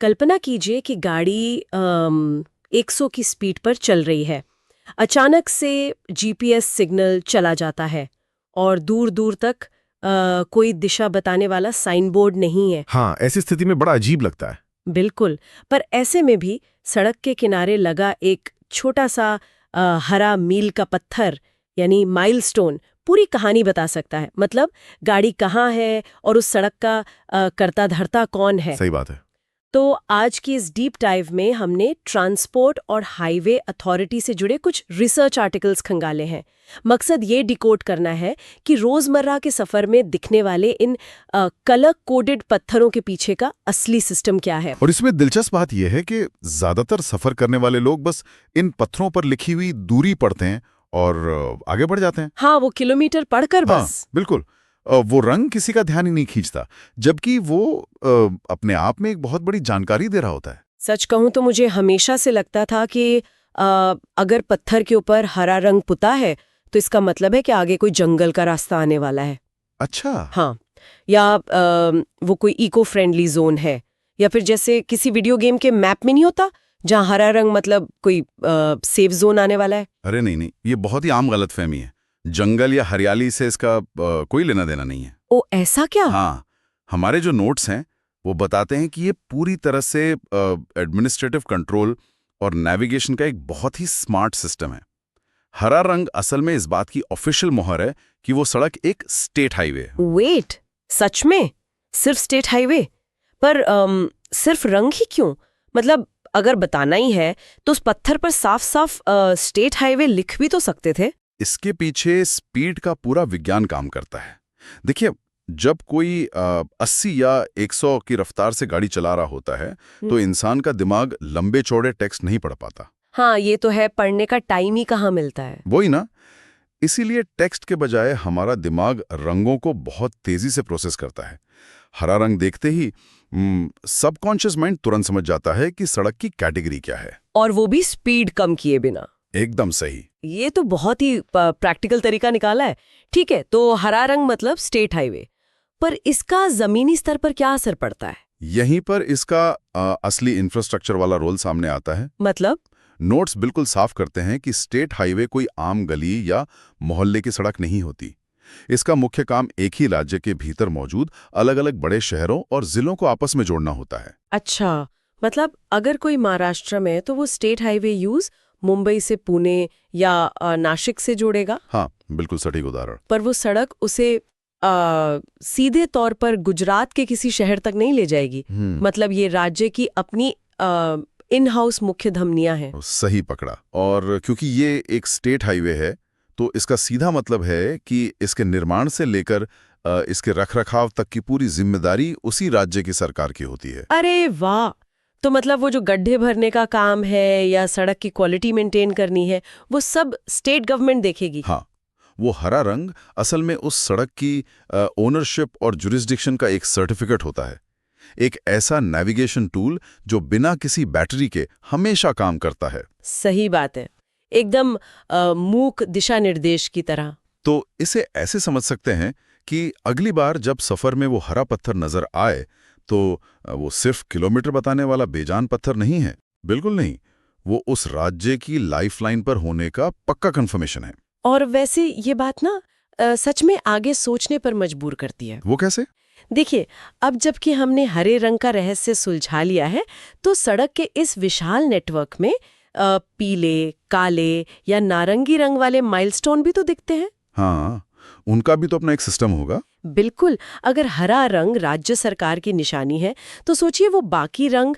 कल्पना कीजिए कि गाड़ी 100 की स्पीड पर चल रही है। अचानक से जीपीएस सिग्नल चला जाता है और दूर दूर तक कोई दिशा बताने वाला साइन बोर्ड नहीं है। हाँ, ऐसी स्थिति में बड़ा अजीब लगता है। बिल्कुल। पर ऐसे में भी सड़क के किनारे लगा एक छोटा सा हरा मील का पत्थर यानी माइलस्टोन पूरी कहानी बता सकता है। मतलब गाड़ी कहाँ है और उस सड़क का करता धरता कौन है। सही बात है। तो आज की इस डीप डाइव में हमने ट्रांसपोर्ट और हाईवे अथॉरिटी से जुड़े कुछ रिसर्च आर्टिकल्स खंगाले हैं। मकसद ये डिकोड करना है कि रोजमर्रा के सफर में दिखने वाले इन कलर कोडेड पत्थरों के पीछे का असली सिस्टम क्या है। और इसमें दिलचस्प बात यह है कि ज्यादातर सफर करने वाले लोग बस इन पत्थरों पर लिखी हुई दूरी पढ़ते हैं और आगे बढ़ जाते हैं। हाँ, वो किलोमीटर पढ़कर हाँ, बस। बिल्कुल। वो रंग किसी का ध्यान ही नहीं खींचता, जबकि वो अपने आप में एक बहुत बड़ी जानकारी दे रहा होता है। सच कहूं तो मुझे हमेशा से लगता था कि अगर पत्थर के ऊपर हरा रंग पुता है तो इसका मतलब है कि आगे कोई जंगल का रास्ता आने वाला है। अच्छा। हाँ, या वो कोई इको फ्रेंडली जोन है, या फिर जैसे किसी वीडियो गेम के मैप में नहीं होता जहां हरा रंग मतलब कोई सेफ जोन आने वाला है। अरे नहीं नहीं, ये बहुत ही आम गलतफहमी है। जंगल या हरियाली से इसका कोई लेना देना नहीं है। ओ, ऐसा क्या? हाँ, हमारे जो नोट्स हैं वो बताते हैं कि ये पूरी तरह से एडमिनिस्ट्रेटिव कंट्रोल और नेविगेशन का एक बहुत ही स्मार्ट सिस्टम है। हरा रंग असल में इस बात की ऑफिशियल मोहर है कि वो सड़क एक स्टेट हाईवे है। वेट, सच में? सिर्फ स्टेट हाईवे? पर सिर्फ रंग ही क्यों? मतलब अगर बताना ही है तो उस पत्थर पर साफ साफ स्टेट हाईवे लिख भी तो सकते थे। इसके पीछे स्पीड का पूरा विज्ञान काम करता है। देखिए, जब कोई 80 या 100 की रफ्तार से गाड़ी चला रहा होता है तो इंसान का दिमाग लंबे चौड़े टेक्स्ट नहीं पढ़ पाता। हाँ, ये तो है, पढ़ने का टाइम ही कहाँ मिलता है। वही ना, इसीलिए टेक्स्ट के बजाय हमारा दिमाग रंगों को बहुत तेजी से प्रोसेस करता है। हरा रंग देखते ही सबकॉन्शियस माइंड तुरंत समझ जाता है कि सड़क की कैटेगरी क्या है। और वो भी स्पीड कम किए बिना। एकदम सही। ये तो बहुत ही प्रैक्टिकल तरीका निकाला है। ठीक है, तो हरा रंग मतलब स्टेट हाईवे, पर इसका जमीनी स्तर पर क्या असर पड़ता है? यहीं पर इसका असली इंफ्रास्ट्रक्चर वाला रोल सामने आता है। मतलब नोट्स बिल्कुल साफ करते हैं कि स्टेट हाईवे कोई आम गली या मोहल्ले की सड़क नहीं होती। इसका मुख्य काम एक ही राज्य के भीतर मौजूद अलग अलग बड़े शहरों और जिलों को आपस में जोड़ना होता है। अच्छा, मतलब अगर कोई महाराष्ट्र में तो वो स्टेट हाईवे यूज मुंबई से पुणे या नासिक से जोड़ेगा। हाँ, बिल्कुल सटीक उदाहरण। पर वो सड़क उसे सीधे तौर पर गुजरात के किसी शहर तक नहीं ले जाएगी। मतलब ये राज्य की अपनी इन हाउस मुख्य धमनियां हैं। सही पकड़ा। और क्योंकि ये एक स्टेट हाईवे है तो इसका सीधा मतलब है कि इसके निर्माण से लेकर इसके रखरखाव तक की पूरी जिम्मेदारी उसी राज्य की सरकार की होती है। अरे वाह! तो मतलब वो जो गड्ढे भरने का काम है या सड़क की क्वालिटी मेंटेन करनी है, वो सब स्टेट गवर्नमेंट देखेगी। हाँ, वो हरा रंग असल में उस सड़क की ओनरशिप और जुरिस्डिक्शन का एक सर्टिफिकेट होता है। एक ऐसा नेविगेशन टूल जो बिना किसी बैटरी के हमेशा काम करता है। सही बात है, एकदम मूक दिशा निर्देश की तरह। तो इसे ऐसे समझ सकते हैं कि अगली बार जब सफर में वो हरा पत्थर नजर आए तो वो सिर्फ किलोमीटर बताने वाला बेजान पत्थर नहीं है। बिल्कुल नहीं, वो उस राज्य की लाइफलाइन पर होने का पक्का कंफर्मेशन है। और वैसे ये बात ना सच में आगे सोचने पर मजबूर करती है। वो कैसे? देखिए, अब जबकि हमने हरे रंग का रहस्य सुलझा लिया है तो सड़क के इस विशाल नेटवर्क में पीले, काले या नारंगी रंग वाले माइलस्टोन भी तो दिखते हैं। हाँ, उनका भी तो अपना एक सिस्टम होगा। बिल्कुल। अगर हरा रंग राज्य सरकार की निशानी है तो सोचिए वो बाकी रंग